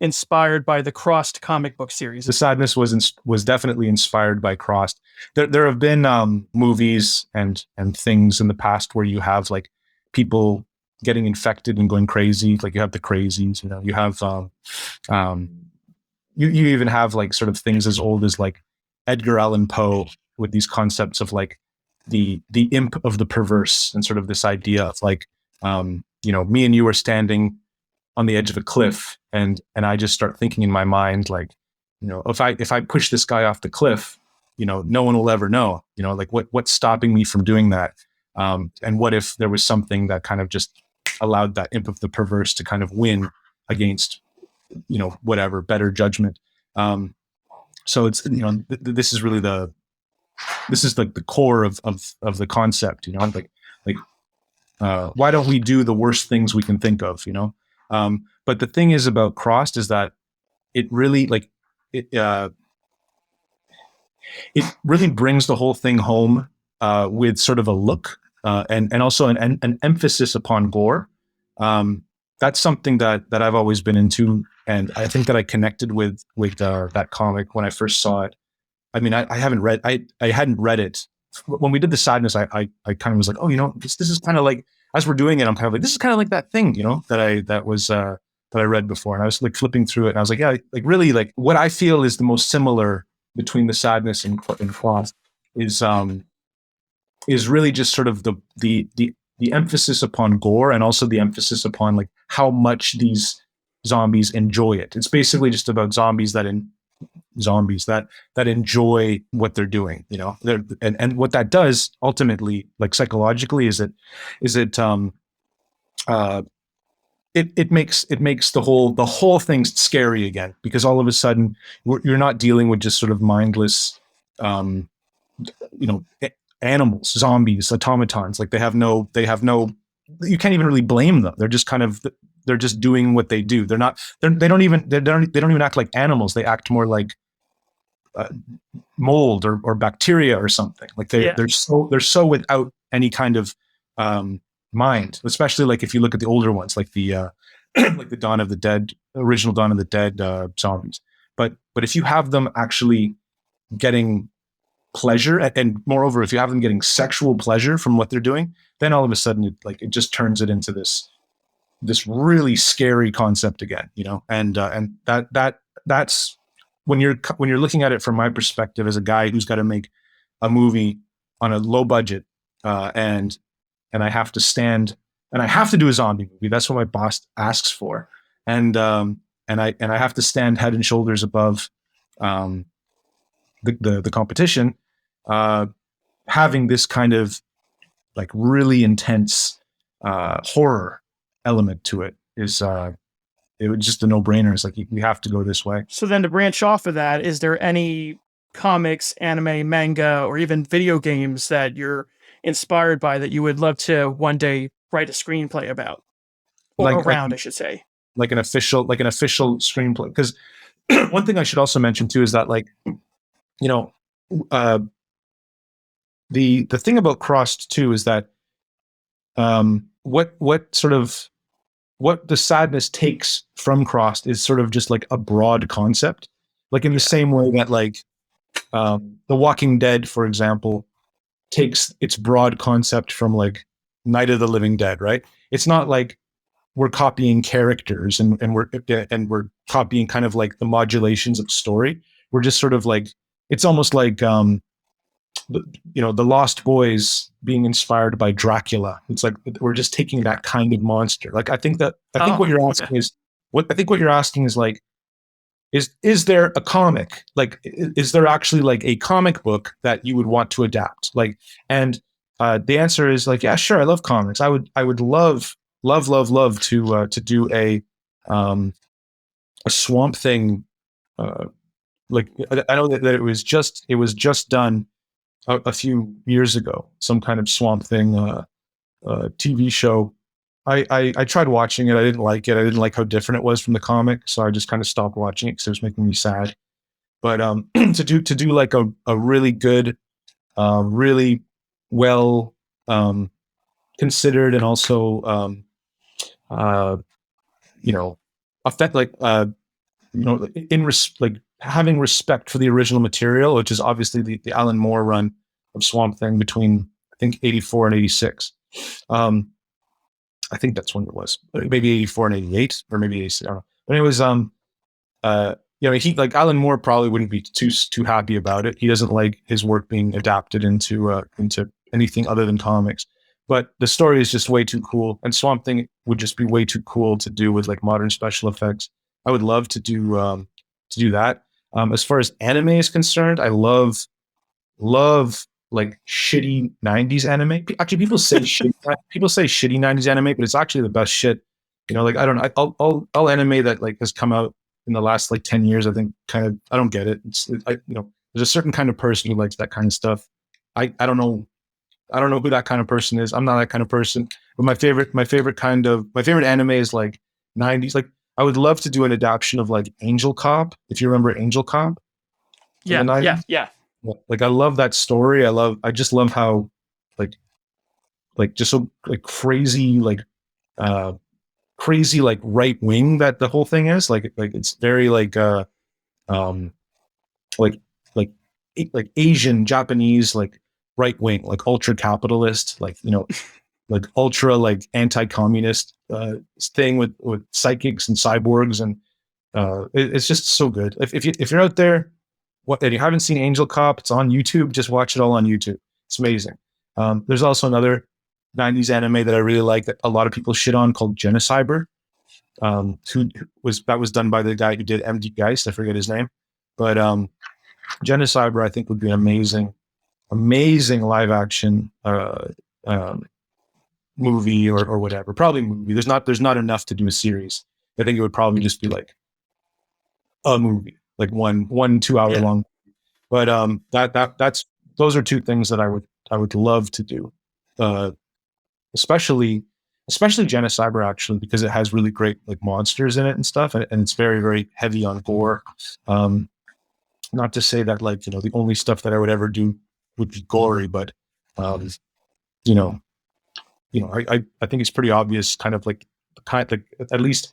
inspired by the Crossed comic book series? The Sadness was definitely inspired by Crossed. There have been movies and things in the past where you have like people getting infected and going crazy. Like you have the crazies. You have you even have like sort of things as old as like Edgar Allan Poe with these concepts of like the imp of the perverse and sort of this idea of like me and you are standing on the edge of a cliff and I just start thinking in my mind like if I push this guy off the cliff, no one will ever know, like what's stopping me from doing that, and what if there was something that kind of just allowed that imp of the perverse to kind of win against whatever better judgment. So it's this is really like the core of the concept, why don't we do the worst things we can think of, but the thing is about Crossed is that it really it really brings the whole thing home with sort of a look and also an emphasis upon gore. That's something that I've always been into, and I think that I connected with that comic when I first saw it. I mean, I hadn't read it when we did The Sadness. I kind of was like, oh, this is kind of like, as we're doing it, I'm kind of like, this is kind of like that thing, that I read before, and I was like flipping through it, and I was like, yeah, like really, like what I feel is the most similar between The Sadness and Crossed is really just sort of the emphasis upon gore, and also the emphasis upon like how much these zombies enjoy it. It's basically just about zombies that enjoy what they're doing, and what that does ultimately, like psychologically, is it makes the whole thing scary again, because all of a sudden you're not dealing with just sort of mindless, animals, zombies, automatons. Like they have no, you can't even really blame them. They're just doing what they do. They don't even act like animals. They act more like mold or bacteria or something. Like they're so without any kind of mind. Especially like if you look at the older ones, like the like the original Dawn of the Dead zombies. But if you have them actually getting pleasure, and moreover, if you have them getting sexual pleasure from what they're doing, then all of a sudden it just turns it into this really scary concept again, and that's when you're looking at it from my perspective as a guy who's got to make a movie on a low budget, and I have to do a zombie movie. That's what my boss asks for, and I have to stand head and shoulders above the competition, having this kind of like really intense horror element to it is it was just a no-brainer. It's like we have to go this way. So then to branch off of that, is there any comics, anime, manga, or even video games that you're inspired by that you would love to one day write a screenplay about? Or around, I should say. Like an official screenplay. Because one thing I should also mention too is that the thing about Crossed too is that what The Sadness takes from Crossed is sort of just like a broad concept, like in the same way that like The Walking Dead, for example, takes its broad concept from like Night of the Living Dead, right? It's not like we're copying characters and we're copying kind of like the modulations of story. We're just sort of like, it's almost like the Lost Boys being inspired by Dracula. It's like we're just taking that kind of monster. Like I think what you're asking is like, is there a comic? Like, is there actually like a comic book that you would want to adapt? Like, and the answer is like, yeah, sure, I love comics. I would love to do a Swamp Thing. Like, I know that it was just done a few years ago. Some kind of Swamp Thing TV show. I tried watching it. I didn't like it. I didn't like how different it was from the comic, so I just kind of stopped watching it because it was making me sad. But to do like a really good, really well considered, and also affect like like having respect for the original material, which is obviously the Alan Moore run of Swamp Thing between I think 84 and 86. I think that's when it was, maybe 84 and 88, or maybe 86, I don't know. But it was, he, like, Alan Moore probably wouldn't be too happy about it. He doesn't like his work being adapted into anything other than comics. But the story is just way too cool, and Swamp Thing would just be way too cool to do with like modern special effects. I would love to do that. As far as anime is concerned, I love like shitty 90s anime. Actually, people say shitty 90s anime, but it's actually the best shit. Like, I don't know, all anime that like has come out in the last like 10 years, I think kind of, I don't get it. There's a certain kind of person who likes that kind of stuff. I don't know who that kind of person is. I'm not that kind of person. But my favorite anime is like 90s. Like, I would love to do an adaptation of like Angel Cop, if you remember Angel Cop. Yeah. Like, I love that story. I just love how like just so like crazy right wing that the whole thing is. Like it's very like Asian, Japanese, like right wing, like ultra capitalist, like like ultra like anti-communist thing with psychics and cyborgs, and it's just so good. If you're out there, and you haven't seen Angel Cop, it's on YouTube. Just watch it all on YouTube. It's amazing. There's also another 90s anime that I really like that a lot of people shit on, called Genocyber. That was done by the guy who did MD Geist. I forget his name, but Genocyber I think would be an amazing live action movie or whatever. Probably movie. There's not enough to do a series. I think it would probably just be like a movie, like one 2 hour long. But those are two things that I would love to do. Especially Genocyber, actually, because it has really great like monsters in it and stuff, and it's very, very heavy on gore. Not to say that like the only stuff that I would ever do would be gory, but I think it's pretty obvious, kind of like at least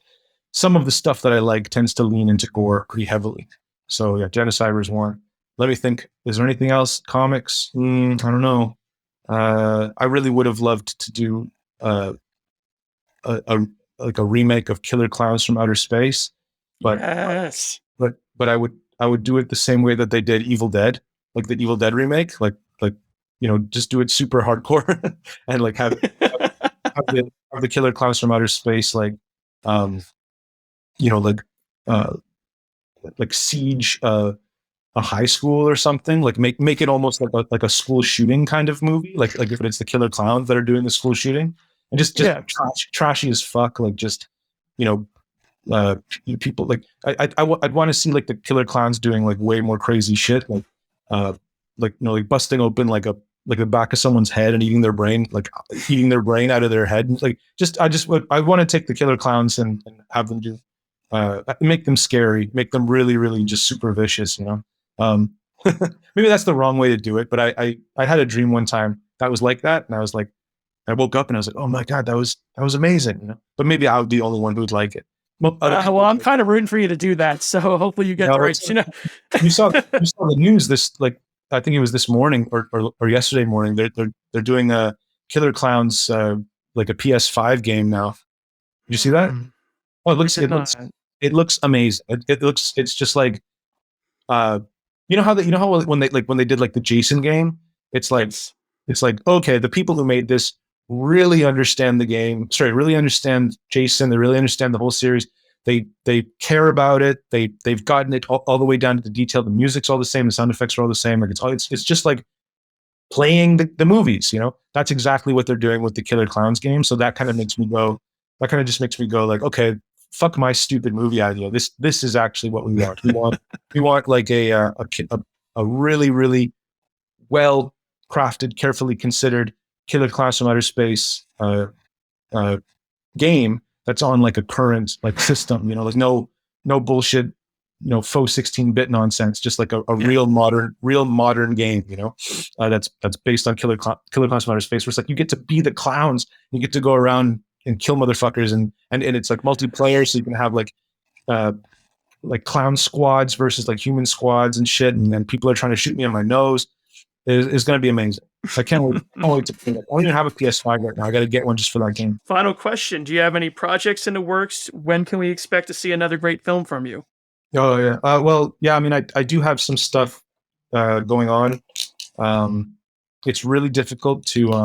some of the stuff that I like tends to lean into gore pretty heavily. So yeah, Genocyber is one. Let me think. Is there anything else? Comics? I don't know. I really would have loved to do a remake of Killer Clowns from Outer Space, but yes. but I would do it the same way that they did Evil Dead, like the Evil Dead remake, like just do it super hardcore and like have the Killer Clowns from Outer Space like siege a high school or something, like make it almost like a school shooting kind of movie, like if it's the Killer Clowns that are doing the school shooting, and just trashy as fuck, like just people like I'd want to see like the Killer Clowns doing like way more crazy shit, like busting open like the back of someone's head and eating their brain out of their head. Like I want to take the Killer Clowns and have them do make them scary, make them really, really just super vicious, maybe that's the wrong way to do it, but I had a dream one time that was like that, and I was like, I woke up and I was like, oh my God, that was amazing, but maybe I would be the only one who'd like it. Well, I'm kind of rooting for you to do that, so hopefully you get the rights. You saw the news this, like, I think it was this morning or yesterday morning. They're doing a Killer Clowns like a PS5 game now. Did you see that? Oh, it looks amazing. It's just like how when they did like the Jason game, it's like okay, the people who made this really understand the game. Sorry, really understand Jason. They really understand the whole series. they care about it. They've gotten it all the way down to the detail. The music's all the same. The sound effects are all the same. Like it's just like playing the movies. That's exactly what they're doing with the Killer Clowns game. So that kind of makes me go. That kind of just makes me go like, okay, fuck my stupid movie idea. This is actually what we want. We want like a really, really well crafted, carefully considered Killer Clowns from Outer Space game that's on like a current like system. Like no bullshit, faux 16-bit nonsense. Just like a real modern game. That's based on Killer Clowns from Outer Space. Where it's like you get to be the clowns. You get to go around and kill motherfuckers, and it's like multiplayer, so you can have like clown squads versus like human squads and shit, and then people are trying to shoot me on my nose. It's going to be amazing. I can't wait to play it. I don't even have a PS5 right now. I got to get one just for that game. Final question: do you have any projects in the works? When can we expect to see another great film from you? Oh yeah. Well, yeah. I mean, I do have some stuff going on. It's really difficult to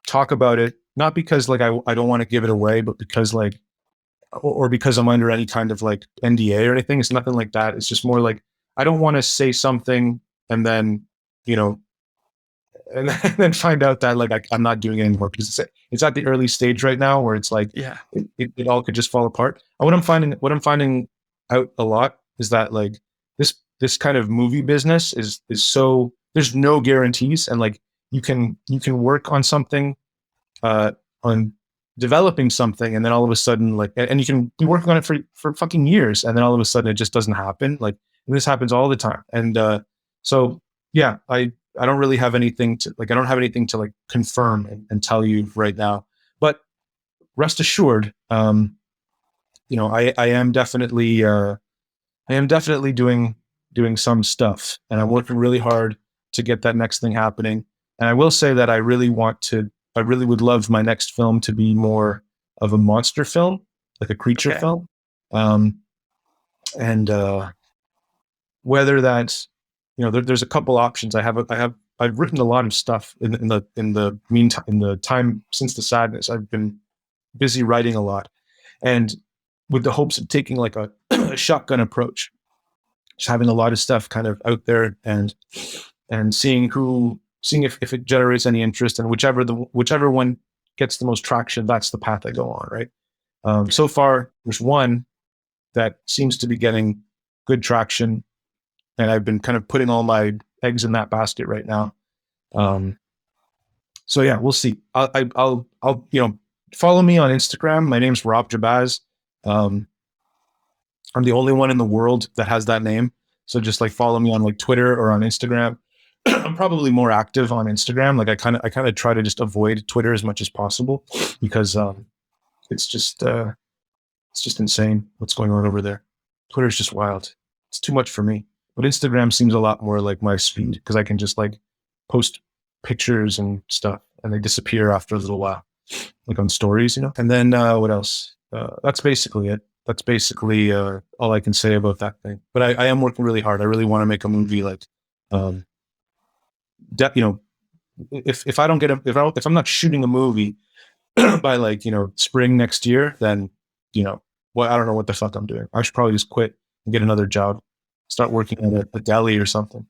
talk about it, not because like I don't want to give it away, but because like, or because I'm under any kind of like NDA or anything. It's nothing like that. It's just more like, I don't want to say something and then, and then find out that like I'm not doing it anymore, because it's at the early stage right now where it's like, it all could just fall apart. And what I'm finding out a lot is that like this kind of movie business is so, there's no guarantees, and like you can work on something, on developing something, and then all of a sudden like, and you can be working on it for fucking years, and then all of a sudden it just doesn't happen. Like, and this happens all the time. And so yeah, I don't really have anything to like, I don't have anything to like confirm and tell you right now, but rest assured, I am definitely doing some stuff, and I'm working really hard to get that next thing happening. And I will say that I really would love my next film to be more of a monster film, like a creature film. And whether that's, there's a couple options. I've written a lot of stuff in the meantime, in the time since the sadness. I've been busy writing a lot, and with the hopes of taking like a shotgun approach, just having a lot of stuff kind of out there and seeing if it generates any interest, and whichever one gets the most traction, that's the path I go on. Right. So far, there's one that seems to be getting good traction, and I've been kind of putting all my eggs in that basket right now. So yeah, we'll see. I'll follow me on Instagram. My name's Rob Jabbaz. I'm the only one in the world that has that name. So just like follow me on like Twitter or on Instagram. I'm probably more active on Instagram. Like I kind of try to just avoid Twitter as much as possible, because it's just insane what's going on over there. Twitter's just wild. It's too much for me. But Instagram seems a lot more like my speed, because I can just like post pictures and stuff, and they disappear after a little while, like on stories, And then what else? That's basically it. That's basically all I can say about that thing. But I am working really hard. I really want to make a movie like, if I don't get if I'm not shooting a movie by like, spring next year, then, I don't know what the fuck I'm doing. I should probably just quit and get another job, start working at a deli or something.